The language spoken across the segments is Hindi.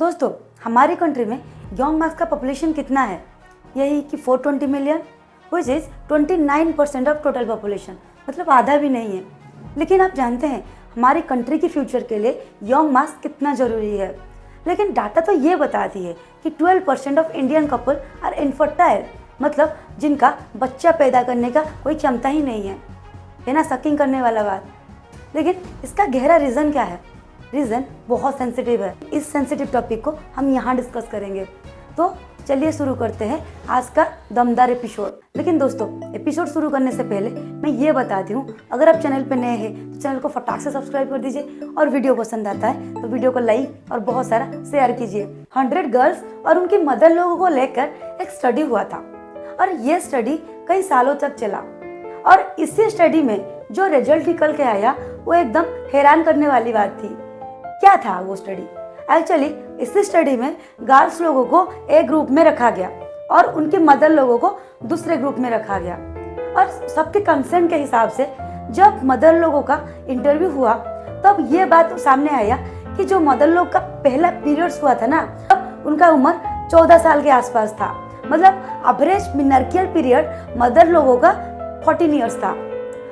दोस्तों, हमारी कंट्री में यंग मास का पॉपुलेशन कितना है? यही कि 420 million, which is 29% of total population, मतलब आधा भी नहीं है। लेकिन आप जानते हैं हमारी कंट्री की फ्यूचर के लिए यंग मास कितना ज़रूरी है। लेकिन डाटा तो ये बताती है कि 12% of Indian couple are infertile, मतलब जिनका बच्चा पैदा करने का कोई क्षमता ही नहीं है ना, सकिंग करने वाला बात। लेकिन इसका गहरा रीज़न क्या है? रीज़न बहुत सेंसिटिव है। इस सेंसिटिव टॉपिक को हम यहाँ डिस्कस करेंगे। तो चलिए शुरू करते हैं आज का दमदार एपिसोड। लेकिन दोस्तों, एपिसोड शुरू करने से पहले मैं ये बताती हूँ, अगर आप चैनल पर नए हैं तो चैनल को फटाक से सब्सक्राइब कर दीजिए, और वीडियो पसंद आता है तो वीडियो को लाइक और बहुत सारा शेयर कीजिए। 100 गर्ल्स और उनकी मदर लोगों को लेकर एक स्टडी हुआ था, और ये स्टडी कई सालों तक चला। और इसी स्टडी में जो रिजल्ट निकल के आया वो एकदम हैरान करने वाली बात थी। क्या था वो स्टडी? एक्चुअली इस स्टडी में गर्ल्स लोगों को एक ग्रुप में रखा गया और उनके मदर लोगों को दूसरे ग्रुप में रखा गया, और सबके कंसेंट के हिसाब से जब मदर लोगों का इंटरव्यू हुआ तब ये बात सामने आया कि जो मदर लोग का पहला पीरियड्स हुआ था ना, तब उनका उम्र 14 साल के आसपास था। मतलब एवरेज मिनर्कियल पीरियड मदर लोगों का 14 ईयर्स था।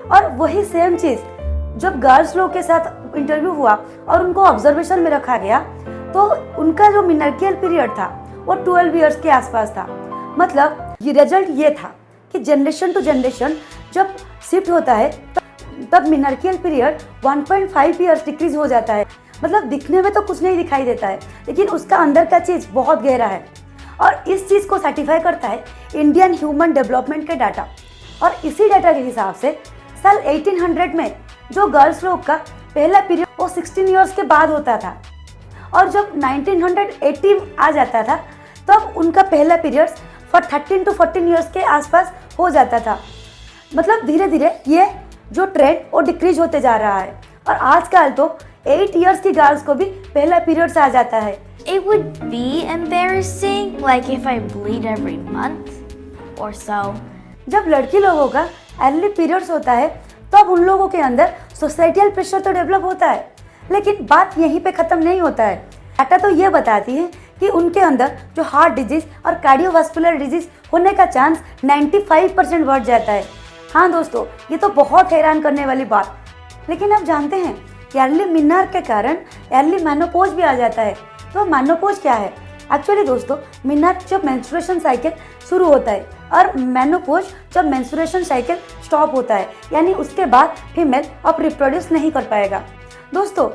और वही सेम चीज़ जब गर्ल्स लोग के साथ इंटरव्यू हुआ और उनको ऑब्जर्वेशन में रखा गया, तो उनका जो मिनर्कियल पीरियड था वो 12 ईयर्स के आसपास था। मतलब ये रिजल्ट ये था कि जनरेशन टू जनरेशन जब शिफ्ट होता है तब मिनर्कियल पीरियड 1.5 ईयर्स डिक्रीज हो जाता है। मतलब दिखने में तो कुछ नहीं दिखाई देता है, लेकिन उसका अंदर का चीज़ बहुत गहरा है। और इस चीज़ को सर्टिफाई करता है इंडियन ह्यूमन डेवलपमेंट के डाटा। और इसी डाटा के हिसाब से साल 1800 में जो गर्ल्स लोग का पहला पीरियड वो 16 ईयर्स के बाद होता था, और जब 1980 आ जाता था तब उनका पहला पीरियड 13 to 14 ईयर्स के आसपास हो जाता था। मतलब धीरे धीरे ये जो ट्रेंड वो डिक्रीज होते जा रहा है, और आजकल तो 8 ईयर्स की गर्ल्स को भी पहला पीरियड्स आ जाता है। It would be embarrassing, like if I bleed every month or so. जब लड़की लोगों का अर्ली पीरियड्स होता है तब उन लोगों के अंदर सोसाइटियल प्रेशर तो डेवलप होता है, लेकिन बात यहीं पे ख़त्म नहीं होता है। डाटा तो ये बताती है कि उनके अंदर जो हार्ट डिजीज और कार्डियोवास्कुलर डिजीज होने का चांस 95% बढ़ जाता है। हाँ दोस्तों, ये तो बहुत हैरान करने वाली बात। लेकिन आप जानते हैं कि अर्ली मिनार्क के कारण अर्ली मेनोपॉज भी आ जाता है। तो मेनोपॉज क्या है? एक्चुअली दोस्तों, मिनार्क जब मेंस्ट्रुएशन साइकिल शुरू होता है और मेनोपॉज जब मेंस्ट्रुएशन साइकिल स्टॉप होता है, यानी उसके बाद फीमेल अब रिप्रोड्यूस नहीं कर पाएगा। दोस्तों,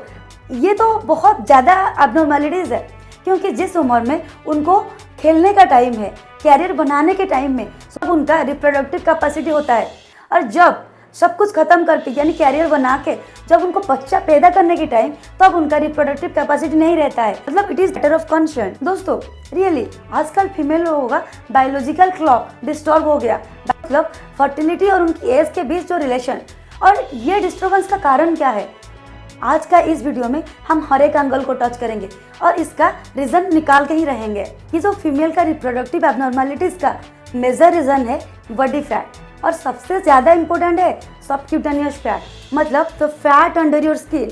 ये तो बहुत ज़्यादा अबनॉर्मलिटीज़ है, क्योंकि जिस उम्र में उनको खेलने का टाइम है, कैरियर बनाने के टाइम में सब उनका रिप्रोडक्टिव कैपेसिटी होता है, और जब सब कुछ खत्म करके यानी कैरियर बना के जब उनको बच्चा पैदा करने की टाइम, तब उनका रिप्रोडक्टिव कैपेसिटी नहीं रहता है। मतलब it is matter of concern. दोस्तों रियली आजकल फीमेल लोगों का बायोलॉजिकल क्लॉक डिस्टर्ब हो गया। मतलब फर्टिलिटी और उनकी एज के बीच जो रिलेशन, और ये डिस्टर्बेंस का कारण क्या है? आज का इस वीडियो में हम हर एक एंगल को टच करेंगे और इसका रीजन निकाल के ही रहेंगे। ये जो फीमेल का रिप्रोडक्टिव एबनॉर्मलिटीज का मेजर रीजन है बॉडी फैट, और सबसे ज़्यादा इम्पोर्टेंट है सबक्यूटेनियस फैट, मतलब the fat under your skin.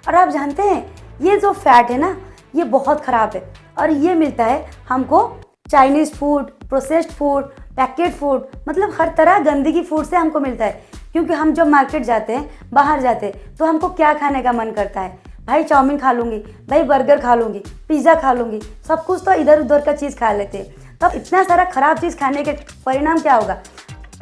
और आप जानते हैं ये जो फैट है ना, ये बहुत ख़राब है, और ये मिलता है हमको Chinese food, processed food, packet food, मतलब हर तरह गंदगी फूड से हमको मिलता है। क्योंकि हम जब मार्केट जाते हैं, बाहर जाते हैं, तो हमको क्या खाने का मन करता है? भाई चाउमीन खा लूँगी, भाई बर्गर खा लूँगी, पिज़्ज़ा खा लूँगी, सब कुछ तो इधर उधर का चीज़ खा लेते हैं। तब इतना सारा ख़राब चीज़ खाने के परिणाम क्या होगा?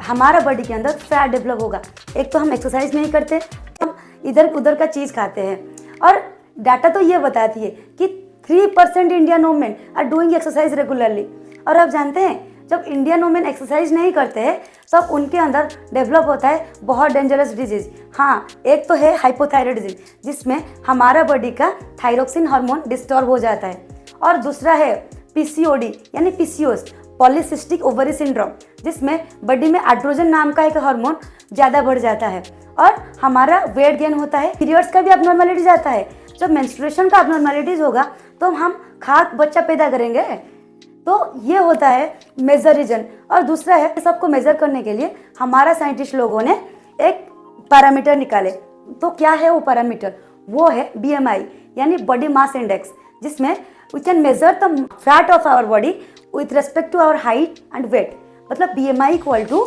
हमारा बॉडी के अंदर फैट डेवलप होगा। एक तो हम एक्सरसाइज नहीं करते, हम इधर उधर का चीज़ खाते हैं। और डाटा तो ये बताती है कि 3% Indian women are doing exercise regularly. और आप जानते हैं जब इंडियन वुमेन एक्सरसाइज नहीं करते हैं तब उनके अंदर डेवलप होता है बहुत डेंजरस डिजीज। हाँ, एक तो है हाइपोथायराइडिज्म, जिसमें हमारा बॉडी का थायरोक्सिन हार्मोन डिस्टर्ब हो जाता है, और दूसरा है पीसीओडी यानी पीसीओएस, पॉलीसिस्टिक ओवरी सिंड्रोम, जिसमें बॉडी में एड्रोजन नाम का एक हार्मोन ज़्यादा बढ़ जाता है, और हमारा वेट गेन होता है। पीरियड्स का भी अबनॉर्मलिटीज आता है। जब मेंस्ट्रुएशन का अबनॉर्मलिटीज होगा तो हम खाक बच्चा पैदा करेंगे। तो ये होता है मेजर रीजन। और दूसरा है, सबको मेजर करने के लिए हमारा साइंटिस्ट लोगों ने एक पैरामीटर निकाले। तो क्या है वो पैरामीटर? वो है BMI यानी बॉडी मास इंडेक्स, जिसमें we can measure the fat of our body with respect to our height and weight. मतलब BMI equal to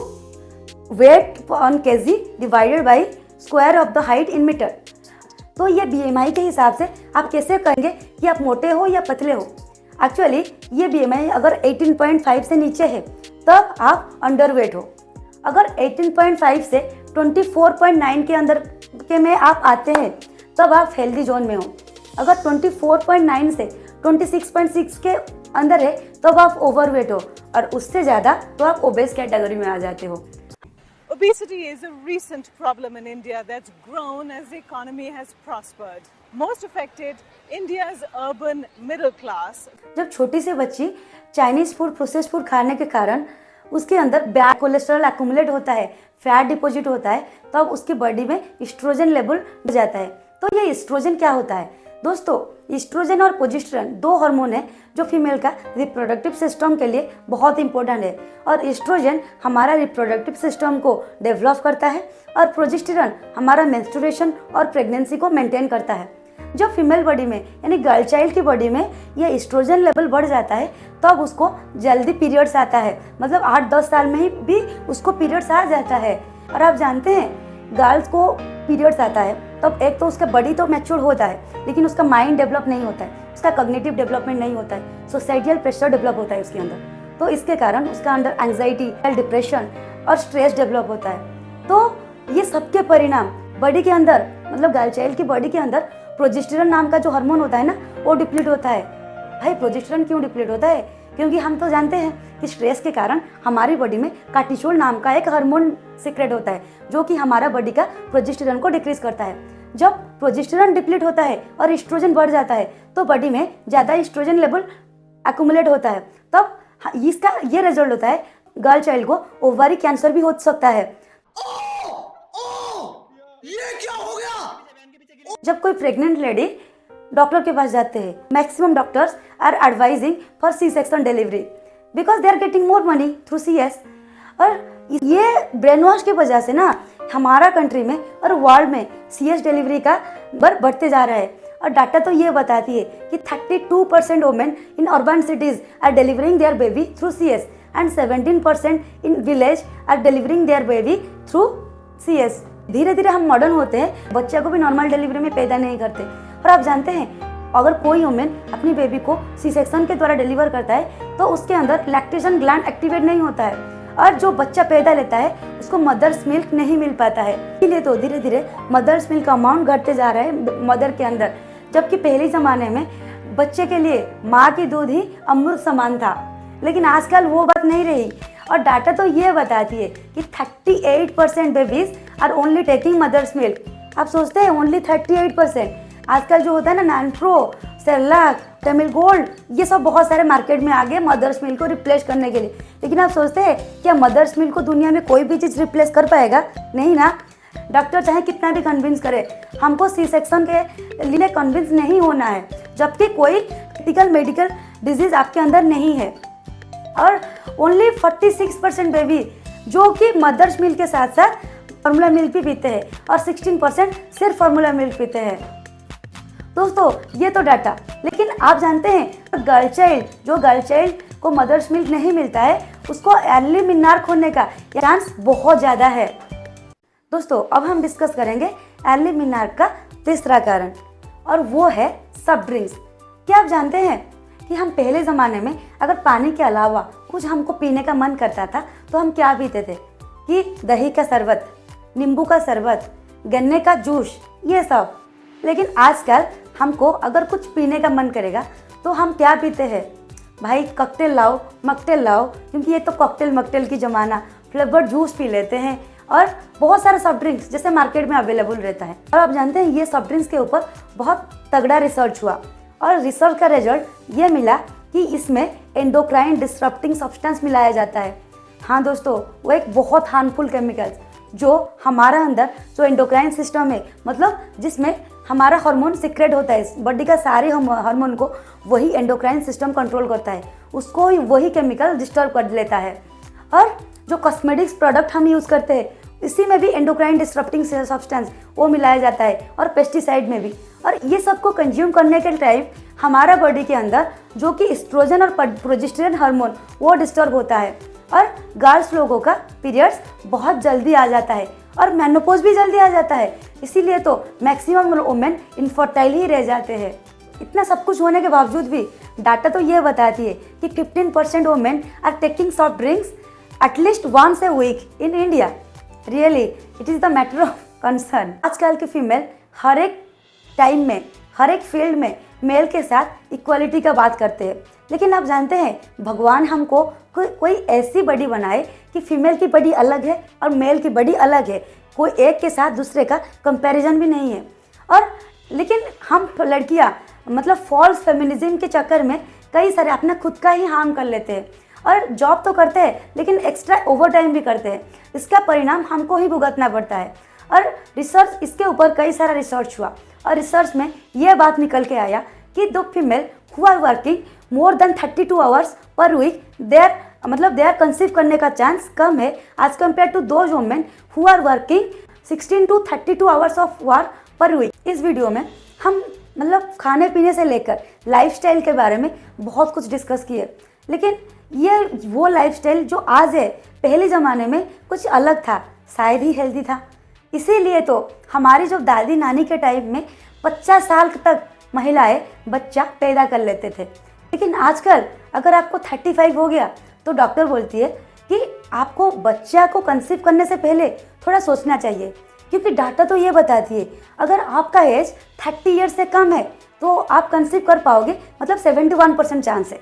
weight on KG divided by square of the height in metre. तो ये BMI के हिसाब से आप कैसे कहेंगे कि आप मोटे हो या पतले हो। एक्चुअली ये BMI अगर 18.5 से नीचे है तब आप अंडरवेट हो। अगर 18.5 से 24.9 के अंदर के में आप आते हैं तब आप हेल्दी जोन में हो। अगर 24.9 से 26.6 के अंदर है तब आप ओवरवेट हो, और उससे ज़्यादा तो आप ओबेस कैटेगरी में आ जाते हो। Obesity is a recent problem in India that's grown as the economy has prospered. Most affected, India's urban middle class. जब छोटी सी बच्ची चाइनीज फूड, प्रोसेस्ड फूड खाने के कारण उसके अंदर बैड कोलेस्ट्रॉल एक्यूमुलेट होता है, फैट डिपॉजिट होता है, तो अब उसकी बॉडी में एस्ट्रोजन लेवल बढ़ जाता है। तो ये एस्ट्रोजन क्या होता है दोस्तों? एस्ट्रोजन और प्रोजेस्टेरोन दो हार्मोन है जो फीमेल का रिप्रोडक्टिव सिस्टम के लिए बहुत इंपॉर्टेंट है। और एस्ट्रोजन हमारा रिप्रोडक्टिव सिस्टम को डेवलप करता है और प्रोजेस्टेरोन हमारा मेंस्ट्रुएशन और प्रेगनेंसी को मेंटेन करता है। जब फीमेल बॉडी में यानी गर्ल चाइल्ड की बॉडी में ये एस्ट्रोजन लेवल बढ़ जाता है तो अब उसको जल्दी पीरियड्स आता है। मतलब 8-10 साल में ही भी उसको पीरियड्स आ जाता है। और आप जानते हैं गर्ल्स को पीरियड्स आता है तब एक तो उसका बॉडी तो मैच्योर होता है लेकिन उसका माइंड डेवलप नहीं होता है, उसका कॉग्निटिव डेवलपमेंट नहीं होता है, सोसाइटियल प्रेशर डेवलप होता है उसके अंदर। तो इसके कारण उसका अंदर एंजाइटी, डिप्रेशन और स्ट्रेस डेवलप होता है। तो ये सबके परिणाम बॉडी के अंदर, मतलब गर्ल चाइल्ड की बॉडी के अंदर प्रोजेस्टेरोन नाम का जो हार्मोन होता है ना वो डिप्लीट होता है। भाई प्रोजेस्टेरोन क्यों डिप्लीट होता है? क्योंकि हम तो जानते हैं कि स्ट्रेस के कारण हमारी बॉडी में कार्टिसोल नाम का एक हार्मोन सीक्रेट होता है जो कि हमारा बॉडी का प्रोजेस्टेरोन को डिक्रीज करता है। जब प्रोजेस्टेरोन डिप्लीट होता है और एस्ट्रोजन बढ़ जाता है तो बॉडी में ज़्यादा एस्ट्रोजन लेवल एक्यूमुलेट होता है। तब इसका ये रिजल्ट होता है गर्ल चाइल्ड को ओवरी कैंसर भी हो सकता है। ये क्या हो गया? जब कोई प्रेग्नेंट लेडी डॉक्टर के पास जाते हैं, maximum doctors are advising for C section delivery because they are getting more money through CS। और ये ब्रेन वॉश की वजह से ना हमारा कंट्री में और वर्ल्ड में CS डिलीवरी का नंबर बढ़ते जा रहा है। और डाटा तो ये बताती है कि 32% women in urban cities are delivering their baby through CS and 17% in village are delivering their baby through CS। धीरे धीरे हम मॉडर्न होते हैं, बच्चे को भी नॉर्मल डिलीवरी में पैदा नहीं करते। और आप जानते हैं अगर कोई वुमेन अपनी बेबी को C सेक्शन के द्वारा डिलीवर करता है तो उसके अंदर लैक्टेशन ग्लैंड एक्टिवेट नहीं होता है और जो बच्चा पैदा लेता है उसको मदर्स मिल्क नहीं मिल पाता है। इसलिए तो धीरे धीरे मदर्स मिल्क का अमाउंट घटते जा रहा है मदर के अंदर। जबकि पहले ज़माने में बच्चे के लिए माँ की दूध ही अमृत समान था, लेकिन आजकल वो बात नहीं रही। और डाटा तो ये बताती है कि 38% babies are only taking mother's milk. आप सोचते हैं ओनली 38%? आजकल जो होता है ना नैनप्रो, सेरेलैक, टेमिल गोल्ड, ये सब बहुत सारे मार्केट में आ गए मदर्स मिल्क को रिप्लेस करने के लिए। लेकिन आप सोचते हैं क्या मदर्स मिल्क को दुनिया में कोई भी चीज़ रिप्लेस कर पाएगा? नहीं ना। डॉक्टर चाहे कितना भी कन्विंस करे, हमको C सेक्शन के लिए कन्विंस नहीं होना है जबकि कोई क्रिटिकल मेडिकल डिजीज आपके अंदर नहीं है। और ओनली 46% बेबी जो कि मदर्स मिल्क के साथ साथ फार्मूला मिल्क भी पीते हैं और 16% सिर्फ फार्मूला मिल्क पीते हैं। दोस्तों ये तो डाटा, लेकिन आप जानते हैं गर्ल चाइल्ड को मदर्स मिल्क नहीं मिलता है उसको अर्ली मिनार्क होने का चांस बहुत ज़्यादा है। दोस्तों अब हम डिस्कस करेंगे अर्ली मिनार्क का तीसरा कारण और वो है सॉफ्ट ड्रिंक्स। क्या आप जानते हैं कि हम पहले ज़माने में अगर पानी के अलावा कुछ हमको पीने का मन करता था तो हम क्या पीते थे कि दही का शरबत, नींबू का शरबत, गन्ने का जूस, ये सब। लेकिन आजकल हमको अगर कुछ पीने का मन करेगा तो हम क्या पीते हैं? भाई कॉकटेल लाओ, मॉकटेल लाओ, क्योंकि ये तो कॉकटेल मॉकटेल की ज़माना। फ्लेवर्ड जूस पी लेते हैं और बहुत सारे सॉफ्ट ड्रिंक्स जैसे मार्केट में अवेलेबल रहता है। और आप जानते हैं ये सॉफ्ट ड्रिंक्स के ऊपर बहुत तगड़ा रिसर्च हुआ और रिसर्च का रिजल्ट ये मिला कि इसमें एंडोक्राइन डिस्टरप्टिंग सब्सटेंस मिलाया जाता है। हाँ दोस्तों, वो एक बहुत हार्मफुल केमिकल्स जो हमारा अंदर जो एंडोक्राइन सिस्टम है, मतलब जिसमें हमारा हार्मोन सीक्रेट होता है, बॉडी का सारे हार्मोन को वही एंडोक्राइन सिस्टम कंट्रोल करता है, उसको वही केमिकल डिस्टर्ब कर लेता है। और जो कॉस्मेटिक्स प्रोडक्ट हम यूज़ करते हैं इसी में भी एंडोक्राइन डिस्टर्बिंग सब्सटेंस वो मिलाया जाता है, और पेस्टिसाइड में भी। और ये सबको कंज्यूम करने के टाइम हमारा बॉडी के अंदर जो कि एस्ट्रोजन और प्रोजेस्टेरोन हार्मोन वो डिस्टर्ब होता है, और गर्ल्स लोगों का पीरियड्स बहुत जल्दी आ जाता है, और मेनोपॉज भी जल्दी आ जाता है। इसीलिए तो मैक्सिमम वुमेन इनफर्टाइल ही रह जाते हैं। इतना सब कुछ होने के बावजूद भी डाटा तो ये बताती है कि 15% women are taking soft drinks at least once a week in India. Really it is the matter of concern. आजकल की फीमेल हर एक टाइम में, हर एक फील्ड में मेल के साथ इक्वालिटी का बात करते हैं, लेकिन आप जानते हैं भगवान हमको कोई ऐसी बॉडी बनाए कि फीमेल की बॉडी अलग है और मेल की बॉडी अलग है, कोई एक के साथ दूसरे का कंपैरिजन भी नहीं है। और लेकिन हम लड़कियां मतलब फॉल्स फेमिनिज्म के चक्कर में कई सारे अपना खुद का ही हार्म कर लेते हैं, और जॉब तो करते हैं लेकिन एक्स्ट्रा ओवर टाइम भी करते हैं। इसका परिणाम हमको ही भुगतना पड़ता है। और रिसर्च इसके ऊपर कई सारा रिसर्च हुआ, और रिसर्च में यह बात निकल के आया कि दो female who are working more than 32 hours per week they are conceive करने का चांस कम है as compare to those women who are working 16 to 32 hours of work per week. इस वीडियो में हम खाने पीने से लेकर लाइफस्टाइल के बारे में बहुत कुछ डिस्कस किए, लेकिन ये वो लाइफस्टाइल जो आज है, पहले ज़माने में कुछ अलग था, शायद ही हेल्दी था। इसीलिए तो हमारी जो दादी नानी के टाइम में 50 साल तक महिलाएं बच्चा पैदा कर लेते थे, लेकिन आजकल अगर आपको 35 हो गया तो डॉक्टर बोलती है कि आपको बच्चा को कंसीव करने से पहले थोड़ा सोचना चाहिए, क्योंकि डाटा तो ये बताती है अगर आपका एज 30 ईयर्स से कम है तो आप कंसीव कर पाओगे, मतलब 71% चांस है।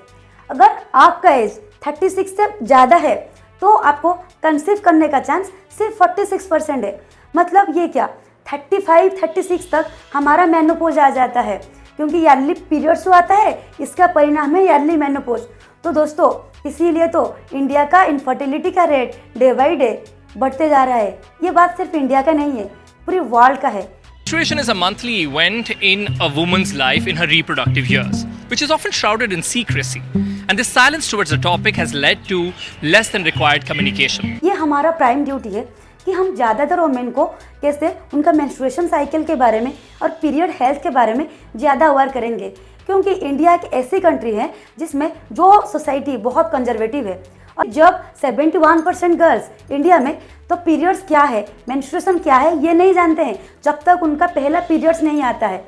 अगर आपका एज 36 से ज़्यादा है तो आपको कंसीव करने का चांस सिर्फ 46% है। मतलब ये क्या, 35-36 तक हमारा मेनोपॉज आ जाता है, क्योंकि ईयरली पीरियड्स आता है, इसका परिणाम है ईयरली मेनोपॉज। तो दोस्तों इसीलिए तो इंडिया का इनफर्टिलिटी का रेट डे बाई डे बढ़ते जा रहा है। ये बात सिर्फ इंडिया का नहीं है, पूरी वर्ल्ड का है। Menstruation is a monthly event in a woman's life in her reproductive years, which is often shrouded in secrecy. And this silence towards the topic has led to less than required communication. ये हमारा प्राइम ड्यूटी है कि हम ज़्यादातर वुमेन को कैसे उनका मेंस्ट्रुएशन साइकिल के बारे में और पीरियड हेल्थ के बारे में ज़्यादा अवेयर करेंगे, क्योंकि इंडिया एक ऐसी कंट्री है जिसमें जो सोसाइटी बहुत कंजर्वेटिव है, और जब 71% गर्ल्स इंडिया में तो पीरियड्स क्या है, मेंस्ट्रुएशन क्या है ये नहीं जानते हैं जब तक उनका पहला पीरियड्स नहीं आता है।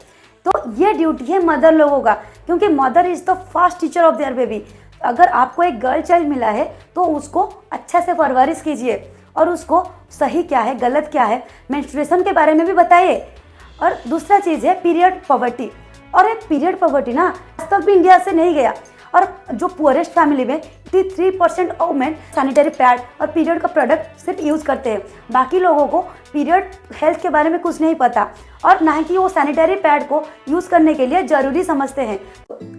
तो ये ड्यूटी है मदर लोगों का, क्योंकि mother is the first teacher of their baby. अगर आपको एक गर्ल चाइल्ड मिला है तो उसको अच्छा से परवरिश कीजिए, और उसको सही क्या है गलत क्या है मेंस्ट्रुएशन के बारे में भी बताइए। और दूसरा चीज़ है पीरियड पॉवर्टी, और एक पीरियड पॉवर्टी ना आज तक भी इंडिया से नहीं गया, और जो पुअरेस्ट फैमिली में 83% वुमेन सैनिटरी पैड और पीरियड का प्रोडक्ट सिर्फ यूज़ करते हैं। बाकी लोगों को पीरियड हेल्थ के बारे में कुछ नहीं पता, और ना कि वो सैनिटरी पैड को यूज़ करने के लिए ज़रूरी समझते हैं।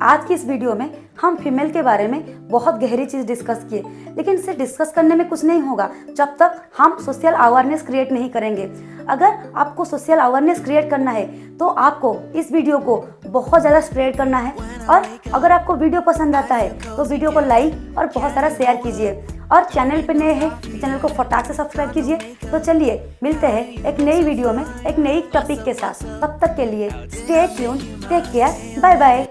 आज की इस वीडियो में हम फीमेल के बारे में बहुत गहरी चीज़ डिस्कस किए, लेकिन इसे डिस्कस करने में कुछ नहीं होगा जब तक हम सोशल अवेयरनेस क्रिएट नहीं करेंगे। अगर आपको सोशल अवेयरनेस क्रिएट करना है तो आपको इस वीडियो को बहुत ज़्यादा स्प्रेड करना है, और अगर आपको वीडियो पसंद आता है तो वीडियो को लाइक और बहुत सारा शेयर कीजिए, और चैनल पे नए हैं तो चैनल को फटाक से सब्सक्राइब कीजिए। तो चलिए मिलते हैं एक नई वीडियो में एक नई टॉपिक के साथ। तब तक के लिए stay tuned, take care, bye bye.